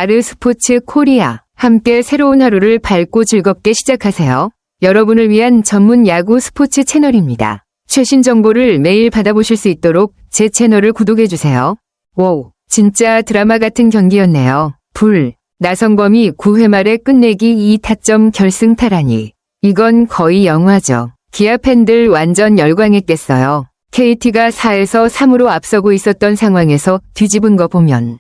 아르스포츠 코리아. 함께 새로운 하루를 밝고 즐겁게 시작하세요. 여러분을 위한 전문 야구 스포츠 채널입니다. 최신 정보를 매일 받아보실 수 있도록 제 채널을 구독해주세요. 와우, 진짜 드라마 같은 경기였네요. 나성범이 9회 말에 끝내기 2타점 결승타라니. 이건 거의 영화죠. 기아 팬들 완전 열광했겠어요. KT가 4에서 3으로 앞서고 있었던 상황에서 뒤집은 거 보면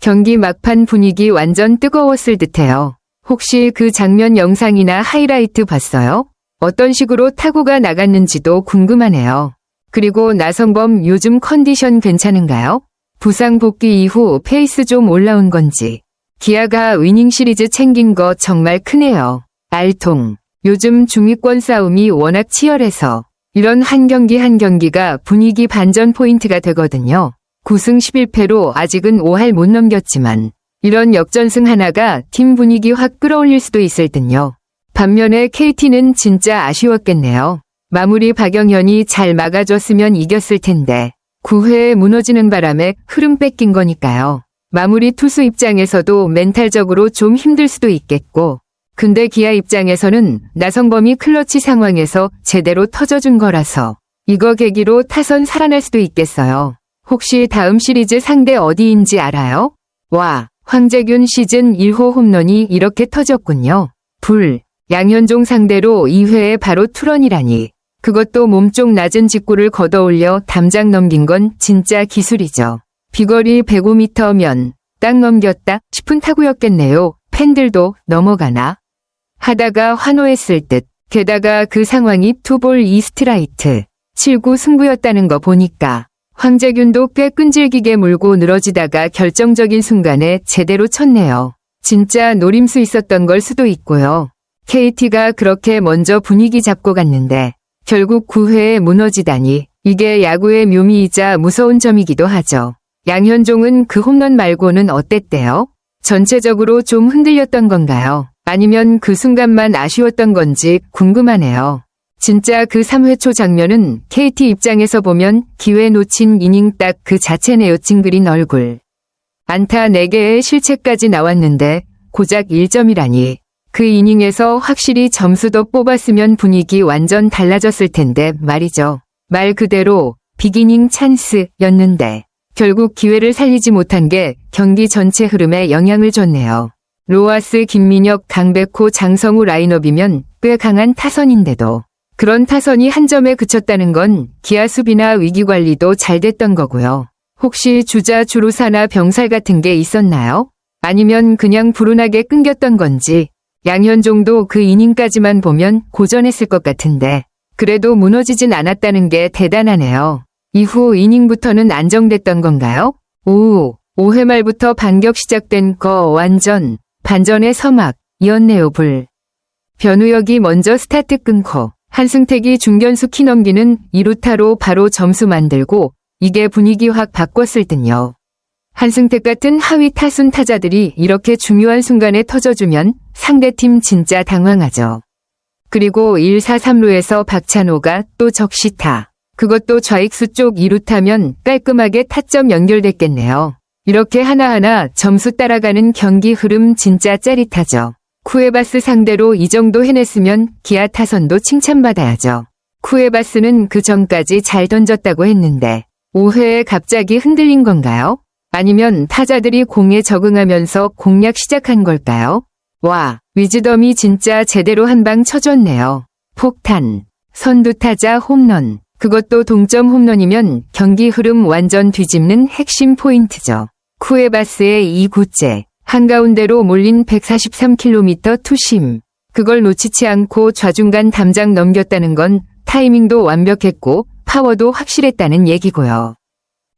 경기 막판 분위기 완전 뜨거웠을 듯해요. 혹시 그 장면 영상이나 하이라이트 봤어요? 어떤 식으로 타구가 나갔는지도 궁금하네요. 그리고 나성범 요즘 컨디션 괜찮은가요? 부상 복귀 이후 페이스 좀 올라온 건지. 기아가 위닝 시리즈 챙긴 거 정말 크네요. 알통. 요즘 중위권 싸움이 워낙 치열해서 이런 한 경기 한 경기가 분위기 반전 포인트가 되거든요. 9승 11패로 아직은 5할 못 넘겼지만 이런 역전승 하나가 팀 분위기 확 끌어올릴 수도 있을 듯요. 반면에 KT는 진짜 아쉬웠겠네요. 마무리 박영현이 잘 막아줬으면 이겼을 텐데 9회에 무너지는 바람에 흐름 뺏긴 거니까요. 마무리 투수 입장에서도 멘탈적으로 좀 힘들 수도 있겠고, 근데 기아 입장에서는 나성범이 클러치 상황에서 제대로 터져준 거라서 이거 계기로 타선 살아날 수도 있겠어요. 혹시 다음 시리즈 상대 어디인지 알아요? 와, 황재균 시즌 1호 홈런이 이렇게 터졌군요. 양현종 상대로 2회에 바로 투런이라니. 그것도 몸쪽 낮은 직구를 걷어올려 담장 넘긴 건 진짜 기술이죠. 비거리 105m면 딱 넘겼다 싶은 타구였겠네요. 팬들도 넘어가나? 하다가 환호했을 듯. 게다가 그 상황이 투볼 2스트라이트. 7구 승부였다는 거 보니까 황재균도 꽤 끈질기게 물고 늘어지다가 결정적인 순간에 제대로 쳤네요. 진짜 노림수 있었던 걸 수도 있고요. KT가 그렇게 먼저 분위기 잡고 갔는데 결국 9회에 무너지다니 이게 야구의 묘미이자 무서운 점이기도 하죠. 양현종은 그 홈런 말고는 어땠대요? 전체적으로 좀 흔들렸던 건가요? 아니면 그 순간만 아쉬웠던 건지 궁금하네요. 진짜 그 3회 초 장면은 KT 입장에서 보면 기회 놓친 이닝 딱 그 자체네요. 찡그린 얼굴. 안타 4개의 실책까지 나왔는데 고작 1점이라니. 그 이닝에서 확실히 점수 더 뽑았으면 분위기 완전 달라졌을 텐데 말이죠. 말 그대로 비기닝 찬스였는데 결국 기회를 살리지 못한 게 경기 전체 흐름에 영향을 줬네요. 로하스, 김민혁, 강백호, 장성우 라인업이면 꽤 강한 타선인데도 그런 타선이 한 점에 그쳤다는 건 기아 수비나 위기관리도 잘 됐던 거고요. 혹시 주자 주루사나 병살 같은 게 있었나요? 아니면 그냥 불운하게 끊겼던 건지. 양현종도 그 이닝까지만 보면 고전했을 것 같은데 그래도 무너지진 않았다는 게 대단하네요. 이후 이닝부터는 안정됐던 건가요? 5회 말부터 반격 시작된 거 완전 반전의 서막이었네요. 변우혁이 먼저 스타트 끊고 한승택이 중견수 키 넘기는 2루타로 바로 점수 만들고 이게 분위기 확 바꿨을 듯요. 한승택 같은 하위 타순 타자들이 이렇게 중요한 순간에 터져주면 상대팀 진짜 당황하죠. 그리고 1-4-3루에서 박찬호가 또 적시타. 그것도 좌익수 쪽 2루타면 깔끔하게 타점 연결됐겠네요. 이렇게 하나하나 점수 따라가는 경기 흐름 진짜 짜릿하죠. 쿠에바스 상대로 이 정도 해냈으면 기아 타선도 칭찬받아야죠. 쿠에바스는 그 전까지 잘 던졌다고 했는데 5회에 갑자기 흔들린 건가요? 아니면 타자들이 공에 적응하면서 공략 시작한 걸까요? 와, 위즈덤이 진짜 제대로 한 방 쳐줬네요. 폭탄, 선두타자 홈런. 그것도 동점 홈런이면 경기 흐름 완전 뒤집는 핵심 포인트죠. 쿠에바스의 2구째. 한가운데로 몰린 143km 투심. 그걸 놓치지 않고 좌중간 담장 넘겼다는 건 타이밍도 완벽했고 파워도 확실했다는 얘기고요.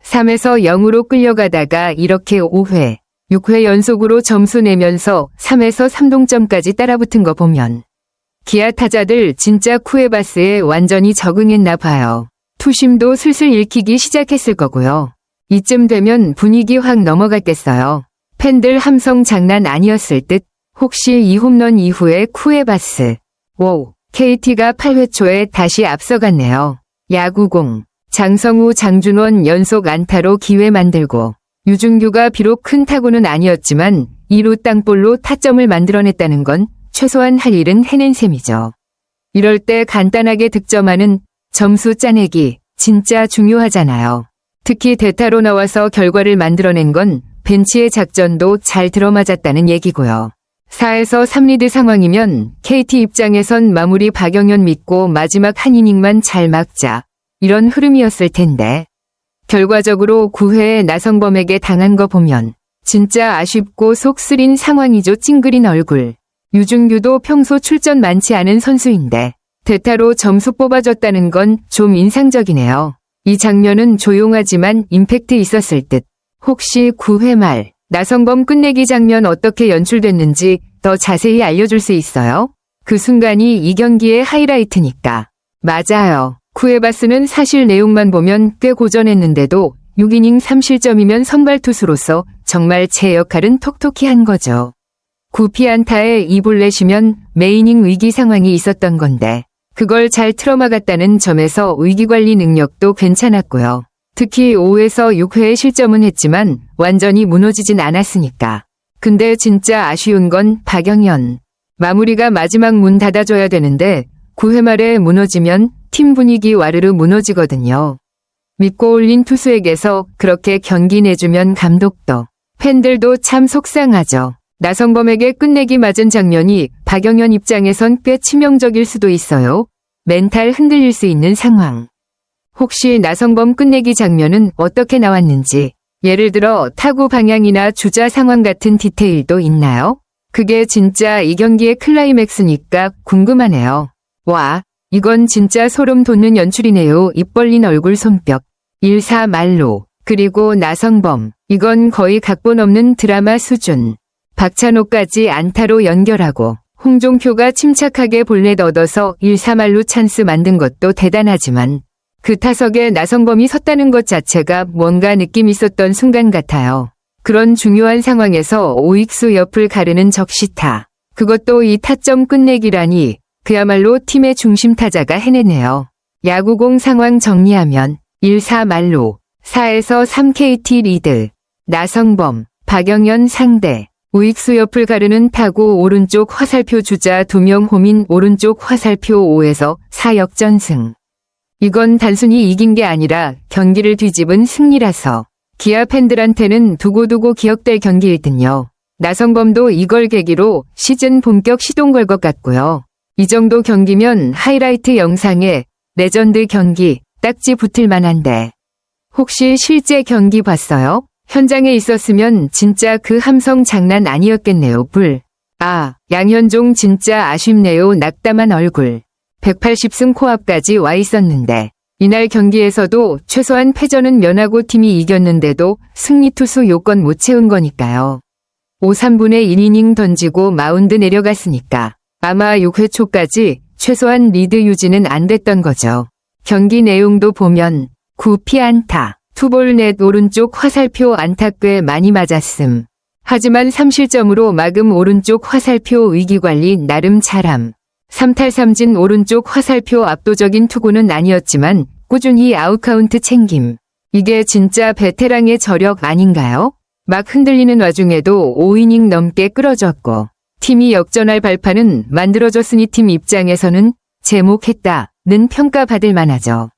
3에서 0으로 끌려가다가 이렇게 5회, 6회 연속으로 점수 내면서 3에서 3동점까지 따라붙은 거 보면 기아 타자들 진짜 쿠에바스에 완전히 적응했나 봐요. 투심도 슬슬 읽히기 시작했을 거고요. 이쯤 되면 분위기 확 넘어갔겠어요. 팬들 함성 장난 아니었을 듯. 혹시 이 홈런 이후에 쿠에바스. KT가 8회 초에 다시 앞서갔네요. 야구공. 장성우, 장준원 연속 안타로 기회 만들고 유준규가 비록 큰 타구는 아니었지만 2루 땅볼로 타점을 만들어냈다는 건 최소한 할 일은 해낸 셈이죠. 이럴 때 간단하게 득점하는 점수 짜내기 진짜 중요하잖아요. 특히 대타로 나와서 결과를 만들어낸 건 벤치의 작전도 잘 들어맞았다는 얘기고요. 4에서 3리드 상황이면 KT 입장에선 마무리 박영현 믿고 마지막 한 이닝만 잘 막자 이런 흐름이었을 텐데 결과적으로 9회에 나성범에게 당한 거 보면 진짜 아쉽고 속 쓰린 상황이죠. 찡그린 얼굴. 유중규도 평소 출전 많지 않은 선수인데 대타로 점수 뽑아줬다는 건 좀 인상적이네요. 이 장면은 조용하지만 임팩트 있었을 듯. 혹시 9회 말 나성범 끝내기 장면 어떻게 연출됐는지 더 자세히 알려줄 수 있어요? 그 순간이 이 경기의 하이라이트니까. 맞아요. 쿠에바스는 사실 내용만 보면 꽤 고전했는데도 6이닝 3실점이면 선발 투수로서 정말 제 역할은 톡톡히 한 거죠. 9피안타에 2볼넷이면 매이닝 위기 상황이 있었던 건데 그걸 잘 틀어막았다는 점에서 위기관리 능력도 괜찮았고요. 특히 5에서 6회에 실점은 했지만 완전히 무너지진 않았으니까. 근데 진짜 아쉬운 건 박영현. 마무리가 마지막 문 닫아줘야 되는데 9회 말에 무너지면 팀 분위기 와르르 무너지거든요. 믿고 올린 투수에게서 그렇게 경기 내주면 감독도 팬들도 참 속상하죠. 나성범에게 끝내기 맞은 장면이 박영현 입장에선 꽤 치명적일 수도 있어요. 멘탈 흔들릴 수 있는 상황. 혹시 나성범 끝내기 장면은 어떻게 나왔는지, 예를 들어 타구 방향이나 주자 상황 같은 디테일도 있나요? 그게 진짜 이 경기의 클라이맥스니까 궁금하네요. 와, 이건 진짜 소름 돋는 연출이네요. 입 벌린 얼굴 손뼉. 1사 말로. 그리고 나성범. 이건 거의 각본 없는 드라마 수준. 박찬호까지 안타로 연결하고 홍종표가 침착하게 볼넷 얻어서 1-3할로 찬스 만든 것도 대단하지만 그 타석에 나성범이 섰다는 것 자체가 뭔가 느낌 있었던 순간 같아요. 그런 중요한 상황에서 오익수 옆을 가르는 적시타. 그것도 이 타점 끝내기라니 그야말로 팀의 중심 타자가 해내네요. 야구공 상황 정리하면 1-4 말로 4에서 3 KT 리드. 나성범, 박영현 상대. 우익수 옆을 가르는 타구 오른쪽 화살표 주자 2명 홈인 오른쪽 화살표 5에서 4 역전승. 이건 단순히 이긴 게 아니라 경기를 뒤집은 승리라서 기아 팬들한테는 두고두고 기억될 경기일 듯요. 나성범도 이걸 계기로 시즌 본격 시동 걸 것 같고요. 이 정도 경기면 하이라이트 영상에 레전드 경기 딱지 붙을 만한데 혹시 실제 경기 봤어요? 현장에 있었으면 진짜 그 함성 장난 아니었겠네요. 양현종 진짜 아쉽네요. 낙담한 얼굴. 180승 코앞까지 와 있었는데 이날 경기에서도 최소한 패전은 면하고 팀이 이겼는데도 승리 투수 요건 못 채운 거니까요. 5-3분의 1이닝 던지고 마운드 내려갔으니까 아마 6회 초까지 최소한 리드 유지는 안 됐던 거죠. 경기 내용도 보면 9피안타. 투볼넷 오른쪽 화살표 안타 꽤 많이 맞았음. 하지만 3실점으로 막음 오른쪽 화살표 위기관리 나름 잘함. 3탈3진 오른쪽 화살표 압도적인 투구는 아니었지만 꾸준히 아웃카운트 챙김. 이게 진짜 베테랑의 저력 아닌가요? 막 흔들리는 와중에도 5이닝 넘게 끌어줬고 팀이 역전할 발판은 만들어졌으니 팀 입장에서는 제목했다는 평가받을 만하죠.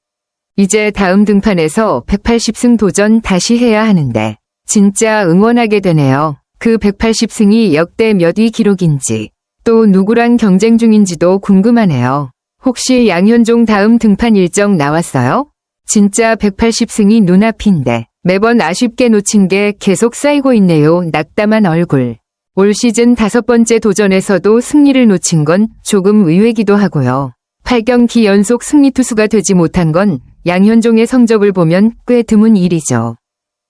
이제 다음 등판에서 180승 도전 다시 해야 하는데 진짜 응원하게 되네요. 그 180승이 역대 몇 위 기록인지 또 누구랑 경쟁 중인지도 궁금하네요. 혹시 양현종 다음 등판 일정 나왔어요? 진짜 180승이 눈앞인데 매번 아쉽게 놓친 게 계속 쌓이고 있네요. 낙담한 얼굴. 올 시즌 5번째 도전에서도 승리를 놓친 건 조금 의외기도 하고요. 8경기 연속 승리 투수가 되지 못한 건 양현종의 성적을 보면 꽤 드문 일이죠.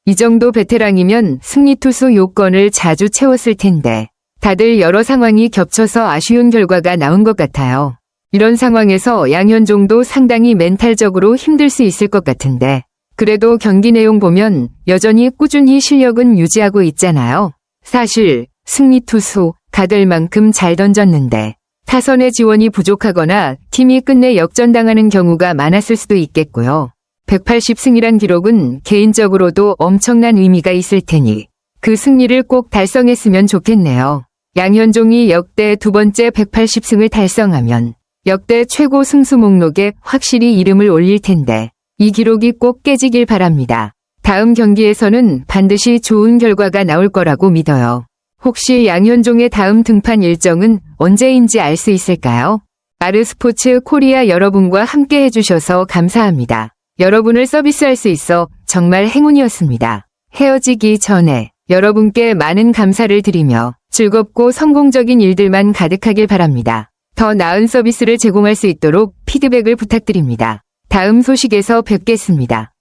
이 정도 베테랑이면 승리 투수 요건을 자주 채웠을 텐데 다들 여러 상황이 겹쳐서 아쉬운 결과가 나온 것 같아요. 이런 상황에서 양현종도 상당히 멘탈적으로 힘들 수 있을 것 같은데 그래도 경기 내용 보면 여전히 꾸준히 실력은 유지하고 있잖아요. 사실 승리 투수 가될 만큼 잘 던졌는데 타선의 지원이 부족하거나 팀이 끝내 역전당하는 경우가 많았을 수도 있겠고요. 180승이란 기록은 개인적으로도 엄청난 의미가 있을 테니 그 승리를 꼭 달성했으면 좋겠네요. 양현종이 역대 두 번째 180승을 달성하면 역대 최고 승수 목록에 확실히 이름을 올릴 텐데 이 기록이 꼭 깨지길 바랍니다. 다음 경기에서는 반드시 좋은 결과가 나올 거라고 믿어요. 혹시 양현종의 다음 등판 일정은 언제인지 알 수 있을까요? 아르스포츠 코리아 여러분과 함께 해주셔서 감사합니다. 여러분을 서비스할 수 있어 정말 행운이었습니다. 헤어지기 전에 여러분께 많은 감사를 드리며 즐겁고 성공적인 일들만 가득하길 바랍니다. 더 나은 서비스를 제공할 수 있도록 피드백을 부탁드립니다. 다음 소식에서 뵙겠습니다.